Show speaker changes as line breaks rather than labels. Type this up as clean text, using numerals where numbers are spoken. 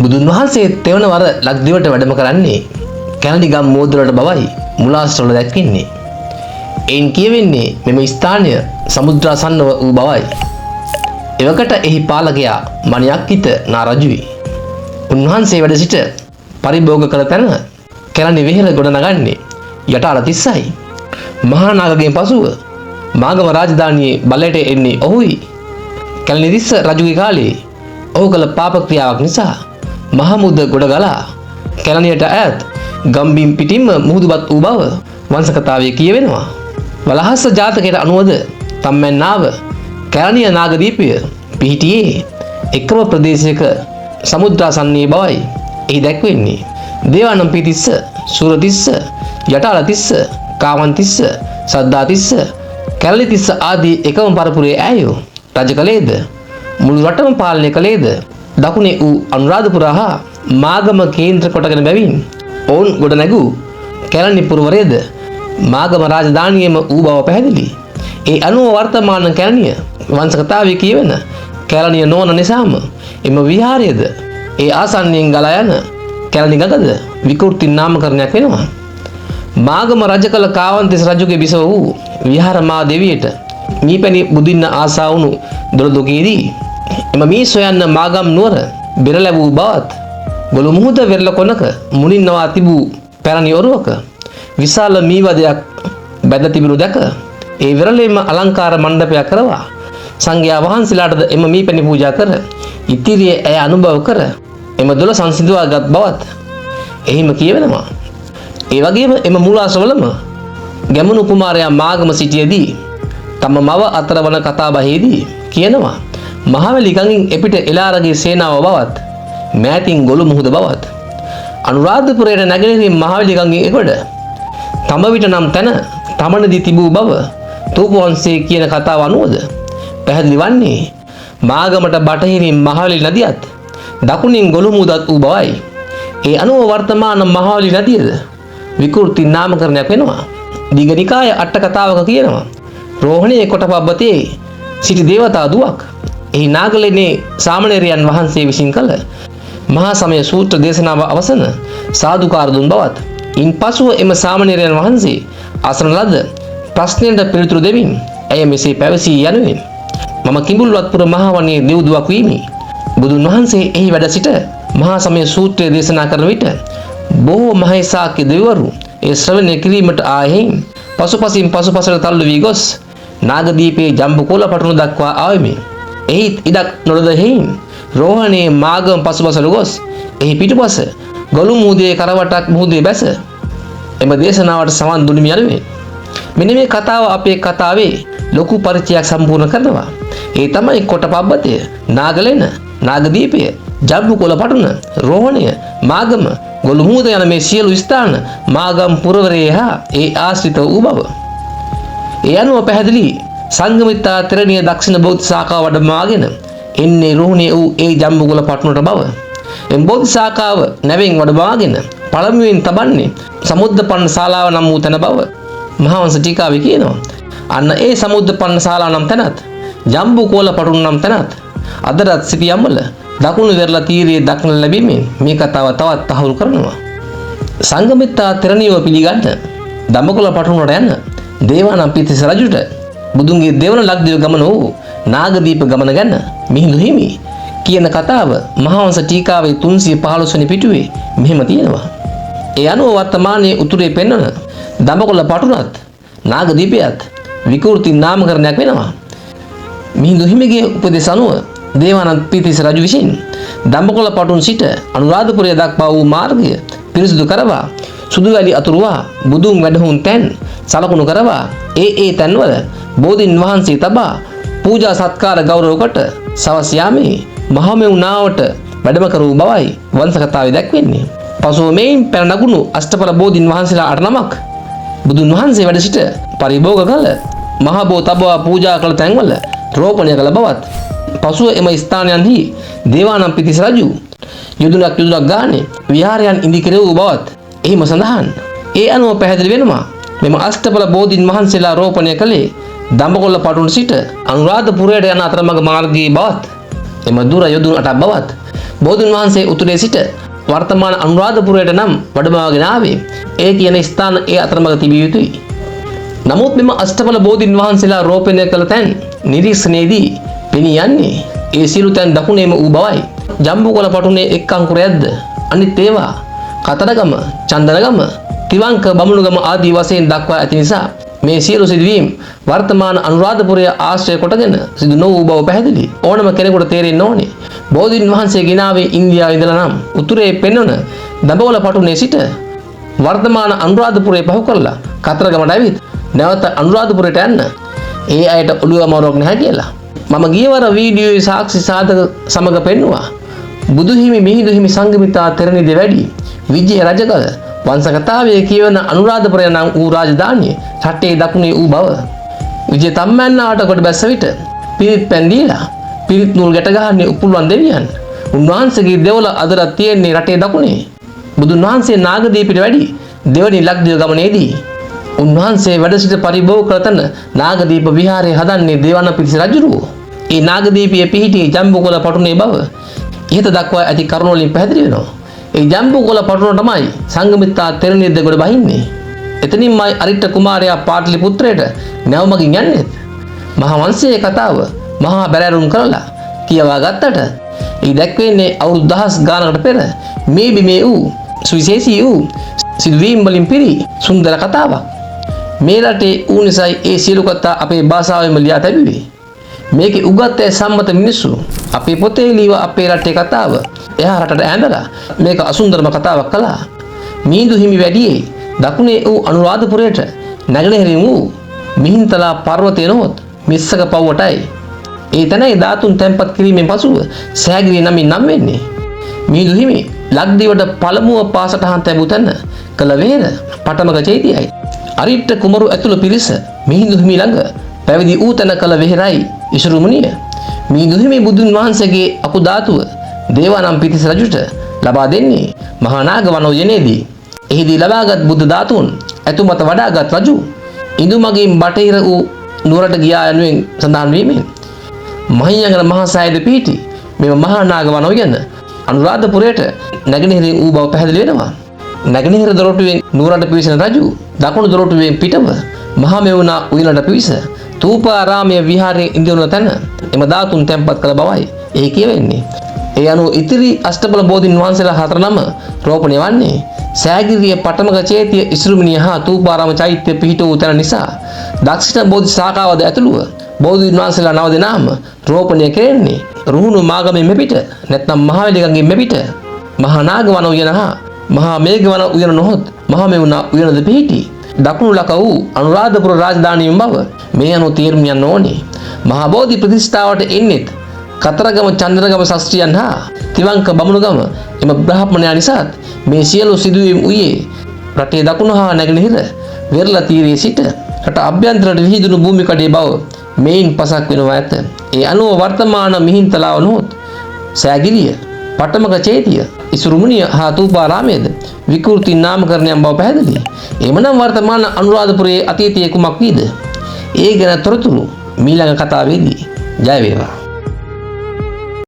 බුදුන් වහන්සේ තෙවන වර ලක්දිවට වැඩම කරන්නේ කැලණිගම් මෝදුරට බවයි මුලාස්ත්‍රවල දැක්වෙන්නේ. එයින් කියවෙන්නේ මෙම ස්ථානය සමුද්‍රාසන්නව වූ බවයි. එවකට එහි පාලකයා මණියක්කිත නා රජුයි. උන්වහන්සේ වැඩ සිට පරිභෝග කළ තැන කැලණි වෙහෙර ගොඩ නගන්නේ යටාල තිස්සයි. මහා නාගගෙන් පසුව මාගම රාජධානියේ බලයට එන්නේ ඔහුයි. කැලණි තිස්ස රජුගේ කාලේ ඔහු කළ පාප ක්‍රියාවක් නිසා මහමුද ගොඩ ගලා කැලණියට ඈත් ගම්බිම් පිටින්ම මුහුදුබත් වූ බව වංශ කතාවේ කියවෙනවා. වලහස්ස ජාතකයට අනුවද තම්මැන්නාව කැලණිය නාගදීපය පිහිටියේ එකම ප්‍රදේශයක සමුද්‍රාසන්නයේ බවයි එහි දැක්වෙන්නේ. දේවානම්පියතිස්ස, සූරතිස්ස, යටාලතිස්ස, කාවන්තිස්ස, සද්ධාතිස්ස, කැලණිතිස්ස ආදී එකම පරපුරේ ඈයෝ රජ කළේද මුළු රටම පාලනය කළේද දකුණේ වූ අනුරාධපුර හා මාගම කේන්ද්‍ර කොටගෙන බැවින් ඔවුන් ගොඩ නැගූ කැලණි පුරවරයද මාගම රාජධානියම වූ බව පැහැදිලි. ඒ අනුව වර්තමාන කැලණිය වංශ කතාවේ කියවෙන කැලණිය නොවන නිසාම එම විහාරයද ඒ ආසන්නයෙන් ගලා යන කැලණි ගඟද විකෘති නාමකරණයක් වෙනවා. මාගම රජ කළ කාවන්තිස්ස රජුගේ බිසව වූ විහාරමා දෙවියට මීපැණි බුදින්න ආසා වුණු දොරදුකේදී එම මී සොයන්න මාගම් නුවර බෙර ලැබූ බවත් ගොළු මුහුද වෙරළ කොනක මුනින්නවා තිබූ පැරණි ඔරුවක විශාල මීවදයක් බැඳ තිබුණු දැක ඒ වෙරළේම අලංකාර මණ්ඩපයක් කරවා සංඝයා වහන්සේලාටද එම මීපැණි පූජා කර ඉතිරියේ ඇය අනුභව කර එම දොළ සංසිඳවාගත් බවත් එහිම කියවෙනවා. ඒ වගේම එම මූලාශ්‍රවලම ගැමුණු කුමාරයා මාගම සිටියේදී තම මව අතර වන කතාබහේදී කියනවා මහවැලි ගඟින් එපිට එළාරගේ සේනාව බවත් මෑතින් ගොළු මුහුද බවත් අනුරාධපුරයට නැගෙනහිරින් මහවැලි ගඟින් එගොඩ තම විට නම් තැන තමනදී තිබූ බව තූපවංශයේ කියන කතාව අනුවද පැහැදිලි වන්නේ මාගමට බටහිරින් මහවැලි නදියත් දකුණින් ගොළු මුහුදත් වූ බවයි. ඒ අනුව වර්තමාන මහවැලි නදියද විකෘති නාමකරණයක් වෙනවා. දීඝනිකාය අට කතාවක කියනවා රෝහණේ කොටපබ්බතේ සිටි දේවතා දුවක් එහි නාගලෙනේ සාමණේරයන් වහන්සේ විසින් කළ මහා සමය සූත්‍ර දේශනාව අවසන සාදුකාර දුන් බවත් ඉන්පසුව එම සාමණේරයන් වහන්සේ අසන ලද ප්‍රශ්නයට පිළිතුරු දෙමින් ඇය මෙසේ පැවසී යනුවෙන් මම කිඹුල්වත්පුර මහා වනයේ දෙව්දුවක් වීමි. බුදුන් වහන්සේ එහි වැඩ සිට මහා සමය සූත්‍රය දේශනා කරන විට බොහෝ මහේසාක්‍ය දෙවිවරු ඒ ශ්‍රවණය කිරීමට ආයෙහින් පසුපසින් පසුපසට තල්ලු වී ගොස් නාගදීපයේ ජම්බුකොළ පටුන දක්වා ආවෙමි. එහිත් ඉඩක් නොලද හේයින් රෝහණේ මාගම පසුපසට ගොස් එහි පිටුපස ගොළු මුහුදේ කරවටක් මුහුදේ බැස එම දේශනාවට සවන් දුනිමි යනුවෙන් මෙන්න මේ කතාව අපේ කතාවේ ලොකු පරිචයක් සම්පූර්ණ කරනවා. ඒ තමයි කොටපබ්බතය, නාගලෙන, නාගදීපය, ජම්බුකොළ පටුන, රෝහණය, මාගම, ගොළු මුහුද යන මේ සියලු ස්ථාන මාගම් පුරවරයේ හා ඒ ආශ්‍රිත වූ බව. ඒ අනුව පැහැදිලි සංඝමිත්තා තෙරණිය දක්ෂිණ බෝධි ශාඛාව වඩමාගෙන එන්නේ රෝහණේ වූ ඒ ජම්බුකොළ පටුනට බව. එම් බෝධි ශාඛාව නැවෙන් වඩමාගෙන පළමුවෙන් තබන්නේ සමුද්දපන්න ශාලාව නම් වූ තැන බව මහාවංශ ටීකාවේ කියනවා. අන්න ඒ සමුද්දපන්න ශාලාව නම් තැනත් ජම්බුකොළ පටුන නම් තැනත් අදටත් සිටියම්වල දකුණු වෙරළ තීරයේ දක්නට ලැබීමෙන් මේ කතාව තවත් තහවුරු කරනවා. සංඝමිත්තා තෙරණියව පිළිගන්න දඹකොළ පටුනට යන දේවානම්පියතිස්ස රජුට බුදුන්ගේ දෙවන ලක්දිව ගමන වූ නාගදීප ගමන ගැන මිහිඳු හිමි කියන කතාව මහාවංශ ටීකාවේ 315 වෙනි පිටුවේ මෙහෙම තියෙනවා. ඒ අනුව වර්තමානයේ උතුරේ පෙන්වන දඹකොළ පටුනත් නාගදීපයත් විකෘති නාමකරණයක් වෙනවා. මිහිඳු හිමිගේ උපදෙස් අනුව දේවානම්පියතිස්ස රජු විසින් දඹකොළ පටුන් සිට අනුරාධපුරය දක්වා වූ මාර්ගය පිරිසිදු කරවා සුදුවැලි අතුරුවා බුදුන් වැඩහුන් තැන් සලකුණු කරවා ඒ තැන්වල බෝධීන් වහන්සේ තබා පූජා සත්කාර ගෞරව කොට සවස් යාමේ මහමෙවුනාවට වැඩම කරූ බවයි වංශ කතාවේ දැක්වෙන්නේ. පසුව මේන් පැන නගුණු අෂ්ටඵල බෝධීන් වහන්සේලා 8 නමක් බුදුන් වහන්සේ වැඩ සිට පරිභෝග කළ මහ බෝ තබා පූජා කළ තැන්වල රෝපණය කළ බවත් පසුව එම ස්ථානයන්හි දේවානම්පියතිස්ස රජු යොදුනක් ගානේ විහාරයන් ඉදි කෙරෙවූ බවත් එහිම සඳහන්. ඒ අනුව පැහැදිලි වෙනවා මෙම අෂ්ටඵල බෝධීන් වහන්සේලා රෝපණය කළේ දඹකොළ පටුන සිට අනුරාධපුරයට යන අතරමඟ මාර්ගයේ බවත් එම දුර යොදුන් 8ක් බවත් බෝධීන් වහන්සේ උතුරේ සිට වර්තමාන අනුරාධපුරයට නම් වැඩමවාගෙන ආවේ ඒ කියන ස්ථාන ඒ අතරමඟ තිබිය යුතුයි. නමුත් මෙම අෂ්ටඵල බෝධීන් වහන්සේලා රෝපණය කළ තැන් නිරීක්ෂණයේදී පෙනී යන්නේ ඒ සියලු තැන් දකුණේම වූ බවයි. ජම්බුකොළ පටුනේ එක් අංකුරයක්ද අනිත් ඒවා කතරගම, චන්දනගම, තිවංක, බමුණුගම ආදී වශයෙන් දක්වා ඇති නිසා මේ සියලු සිදුවීම් වර්තමාන අනුරාධපුරය ආශ්‍රය කොටගෙන සිදු නොවූ බව පැහැදිලි. ඕනම කෙනෙකුට තේරෙන්න ඕනේ බෝධීන් වහන්සේ ගෙනාවේ ඉන්දියාවේ ඉඳලා නම් උතුරේ පෙන්වන දඹකොළ පටුනේ සිට වර්තමාන අනුරාධපුරය පහු කරලා කතරගමට ඇවිත් නැවත අනුරාධපුරයට යන්න ඒ අයට ඔළුව අමාරුවක් නැහැ කියලා. මම ගියවර වීඩියෝයේ සාක්ෂි සාධක සමග පෙන්නුවා. බුදුහිමි මිහිඳුහිමි සංඝමිත්තා තෙරණිය වැඩි විජය රජකල වංශ කතාවේ කියවන අනුරාධපුරය නම් වූ රාජධානිය රටේ දකුණේ වූ බව. විජය තම්මැන්නාට කොට බැස්ස විට පිරිත් පැන් දීලා පිරිත් නූල් ගැට ගහන්නේ උපුල්වන් දෙවියන්. උන්වහන්සේගේ දෙවොල අදට තියෙන්නේ රටේ දකුණේ. බුදුන් වහන්සේ නාගදීපිට වැඩි දෙවනි ලක්දිව ගමනේදී උන්වහන්සේ වැඩ සිට පරිභෝග කළ තැන නාගදීප විහාරය හදන්නේ දේවානම්පියතිස්ස රජුරුවෝ. ඒ නාගදීපිය පිහිටියේ ජම්බුකොළ පටුනේ බව ඉහත දක්වා ඇති කරුණ වලින් පැහැදිලි වෙනවා. ඒ ජම්බුකොළ පටුන තමයි සංඝමිත්තා තෙරණිය දෙගොඩ බහින්නේ. එතනින්මයි අරිට්ඨ කුමාරයා පාටලිපුත්‍රයට නැවමගින් යන්නේ. මහා වංශයේ කතාව මහා බැලෑරුම් කරලා කියවා ගත්තට ඒ දැක්වෙන්නේ අවුරුදු දහස් ගානකට පෙර මේ බිමේ වූ සුවිශේෂී වූ සිදුවීම් වලින් පිරි සුන්දර කතාවක්. මේ රටේ ඌ නිසායි ඒ සියලු කතා අපේ භාෂාවෙන්ම ලියා තැබුවේ. මේකේ උගත් සම්මත මිනිස්සු අපේ පොතේ ලියව අපේ රටේ කතාව එහා රටට ඇඳලා මේක අසුන්දරම කතාවක් කළා. මිහිඳු හිමි වැඩියේ දකුණේ වූ අනුරාධපුරයට නැගෙනහිරින් වූ මිහින්තලා පර්වතය නොහොත් මිස්සක පව්වටයි. ඒ තැනයි ධාතුන් තැන්පත් කිරීමෙන් පසුව සෑගිරිය නමින් නම් වෙන්නේ. මිහිඳු හිමි ලක්දිවට පළමුව පාසටහන් තැබූ තැන කළ වෙහෙර පටමක චෛත්‍යයයි. අරිට්ඨ කුමරු ඇතුළු පිරිස මිහිඳු හිමි ළඟ පැවිදි වූ තැන කළ වෙහෙරයි ඉසුරු මුනිය. මිහිඳු හිමි බුදුන් වහන්සේගේ අකු ධාතුව දේවානම්පියතිස්ස රජුට ලබා දෙන්නේ මහා නාග වනෝජනේදී. එහිදී ලබාගත් බුද්ධ ධාතුන් ඇතුමත වඩාගත් රජු ඉඳුමගින් බටහිර වූ නුවරට ගියා යනුවෙන් සඳහන් වීමෙන් මහියංගන මහා සෑයද පිහිටි මෙම මහා නාග වනෝජන අනුරාධපුරයට නැගෙනහිරින් වූ බව පැහැදිලි වෙනවා. නැගෙනහිර දොරටුවෙන් නුවරට පිවිසෙන රජු දකුණු දොරටුවෙන් පිටව මහා මෙවුනා උයනට පිවිස තූපාරාමයේ විහාරයේ ඉඳුණු තැන එම ධාතුන් තැන්පත් කළ බවයි එහි කියවෙන්නේ. ඒ අනුව ඉතිරි අෂ්ටඵල බෝධීන් වහන්සේලා හතර නම රෝපණය වන්නේ සෑගිරිය පටමක චේතිය ඉසුරුමිනිය හා තූපාරාම චෛත්‍ය පිහිට වූ තැන නිසා දක්ෂිණ බෝධි ශාඛාවද ඇතුළුව බෝධීන් වහන්සේලා 9 දෙනාම රෝපණය කෙරෙන්නේ රුහුණු මාගමෙන් මෙපිට නැත්නම් මහවැලිගඟෙන් මෙපිට මහා නාග වන උයන හා මහා මේඝ වන උයන නොහොත් මහා මෙවුනා උයනද පිහිටි දකුණු ලක වූ අනුරාධපුර රාජධානියම බව මේ අනුව තේරුම් යන්න ඕනේ. මහා බෝධි ප්‍රතිෂ්ඨාවට එන්නේත් කතරගම, චන්දනගම ශාස්ත්‍රියන් හා තිවංක බමුණුගම එම බ්‍රාහ්මණයා නිසාත් මේ සියලු සිදුවීම් වූයේ රටේ දකුණු හා නැගෙනහිර වෙරළ තීරයේ සිට රට අභ්‍යන්තරයට විහිදුණු භූමි කඩේ බව මේන් පසක් වෙනවා ඇත. ඒ අනුව වර්තමාන මිහින්තලාව නොහොත් සෑගිරිය, පටමක චේතිය, ඉසුරුමුනිය හා තූපාරාමයේද විකෘති නාමකරණයන් බව පැහැදිලි. එමනම් වර්තමාන අනුරාධපුරයේ අතීතයේ කුමක් වීද? ඒ ගැන තොරතුරු මීළඟ කතාවේදී. ජය වේවා.